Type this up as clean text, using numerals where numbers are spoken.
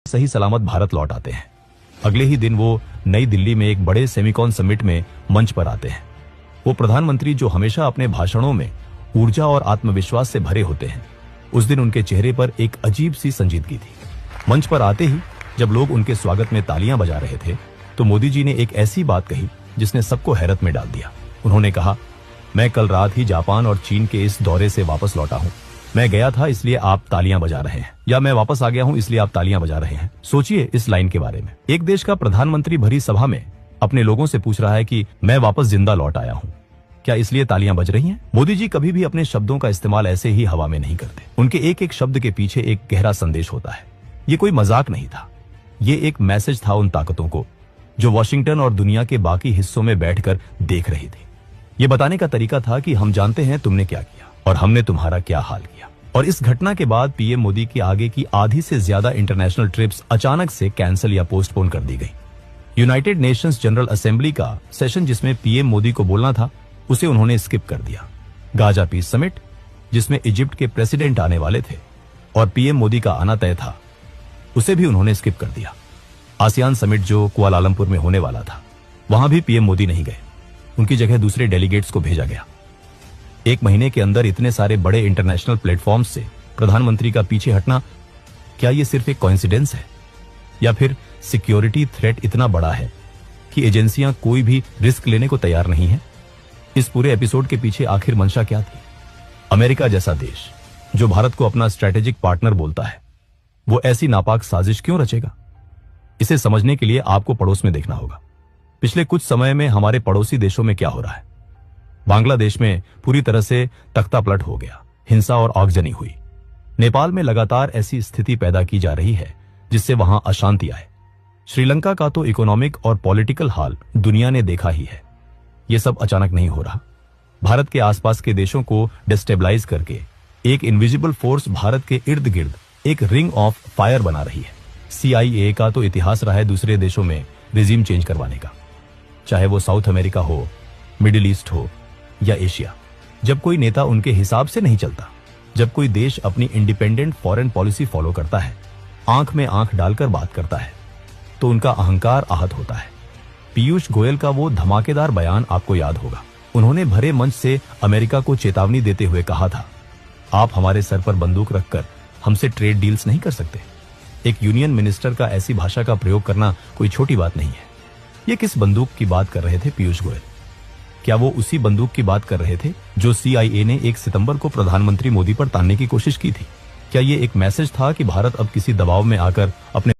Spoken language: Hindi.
सही सलामत भारत लौट आते हैं। अगले ही दिन वो नई दिल्ली में एक बड़े सेमिकॉन समिट में मंच पर आते हैं। वो प्रधानमंत्री जो हमेशा अपने भाषणों में ऊर्जा और आत्मविश्वास से भरे होते हैं, उस दिन उनके चेहरे पर एक अजीब सी संजीदगी थी। मंच पर आते ही जब लोग उनके स्वागत में तालियां बजा रहे थे, तो मोदी जी ने एक ऐसी बात कही जिसने सबको हैरत में डाल दिया। उन्होंने कहा, मैं कल रात ही जापान और चीन के इस दौरे से वापस लौटा हूं। मैं गया था इसलिए आप तालियां बजा रहे हैं, या मैं वापस आ गया हूं इसलिए आप तालियां बजा रहे हैं। सोचिए इस लाइन के बारे में। एक देश का प्रधानमंत्री भरी सभा में अपने लोगों से पूछ रहा है कि मैं वापस जिंदा लौट आया हूं, क्या इसलिए तालियां बज रही हैं? मोदी जी कभी भी अपने शब्दों का इस्तेमाल ऐसे ही हवा में नहीं करते। उनके एक एक शब्द के पीछे एक गहरा संदेश होता है। ये कोई मजाक नहीं था, ये एक मैसेज था उन ताकतों को जो वॉशिंगटन और दुनिया के बाकी हिस्सों में बैठकर देख रही थी। ये बताने का तरीका था कि हम जानते हैं तुमने क्या किया और हमने तुम्हारा क्या हाल किया। और इस घटना के बाद पीएम मोदी की आगे की आधी से ज्यादा इंटरनेशनल ट्रिप्स अचानक से कैंसिल या पोस्टपोन कर दी गई। यूनाइटेड नेशंस जनरल असेंबली का सेशन जिसमें पीएम मोदी को बोलना था, उसे उन्होंने स्किप कर दिया। गाजा पीस समिट जिसमें इजिप्ट के प्रेसिडेंट आने वाले थे और पीएम मोदी का आना तय था, उसे भी उन्होंने स्किप कर दिया। आसियान समिट जो कुआलालंपुर में होने वाला था, वहां भी पीएम मोदी नहीं गए, उनकी जगह दूसरे डेलीगेट्स को भेजा गया। एक महीने के अंदर इतने सारे बड़े इंटरनेशनल प्लेटफॉर्म से प्रधानमंत्री का पीछे हटना, क्या ये सिर्फ एक कोइंसिडेंस है या फिर सिक्योरिटी थ्रेट इतना बड़ा है कि एजेंसियां कोई भी रिस्क लेने को तैयार नहीं है? इस पूरे एपिसोड के पीछे आखिर मंशा क्या थी? अमेरिका जैसा देश जो भारत को अपना स्ट्रेटेजिक पार्टनर बोलता है, वो ऐसी नापाक साजिश क्यों रचेगा? इसे समझने के लिए आपको पड़ोस में देखना होगा। पिछले कुछ समय में हमारे पड़ोसी देशों में क्या हो रहा है। बांग्लादेश में पूरी तरह से तख्तापलट हो गया, हिंसा और आगजनी हुई। नेपाल में लगातार ऐसी स्थिति पैदा की जा रही है जिससे वहां अशांति आए। श्रीलंका का तो इकोनॉमिक और पॉलिटिकल हाल दुनिया ने देखा ही है। ये सब अचानक नहीं हो रहा। भारत के आसपास के देशों को डिस्टेबलाइज करके एक इनविजिबल फोर्स भारत के इर्द गिर्द एक रिंग ऑफ फायर बना रही है। CIA का तो इतिहास रहा है दूसरे देशों में रिजीम चेंज करवाने का, चाहे वो साउथ अमेरिका हो, मिडिल ईस्ट हो या एशिया। जब कोई नेता उनके हिसाब से नहीं चलता, जब कोई देश अपनी इंडिपेंडेंट फॉरेन पॉलिसी फॉलो करता है, आंख में आंख डालकर बात करता है, तो उनका अहंकार आहत होता है। पीयूष गोयल का वो धमाकेदार बयान आपको याद होगा। उन्होंने भरे मंच से अमेरिका को चेतावनी देते हुए कहा था, आप हमारे सर पर बंदूक रखकर हमसे ट्रेड डील्स नहीं कर सकते। एक यूनियन मिनिस्टर का ऐसी भाषा का प्रयोग करना कोई छोटी बात नहीं है। ये किस बंदूक की बात कर रहे थे पीयूष गोयल? क्या वो उसी बंदूक की बात कर रहे थे जो CIA ने 1 सितंबर को प्रधानमंत्री मोदी पर तानने की कोशिश की थी? क्या ये एक मैसेज था कि भारत अब किसी दबाव में आकर अपने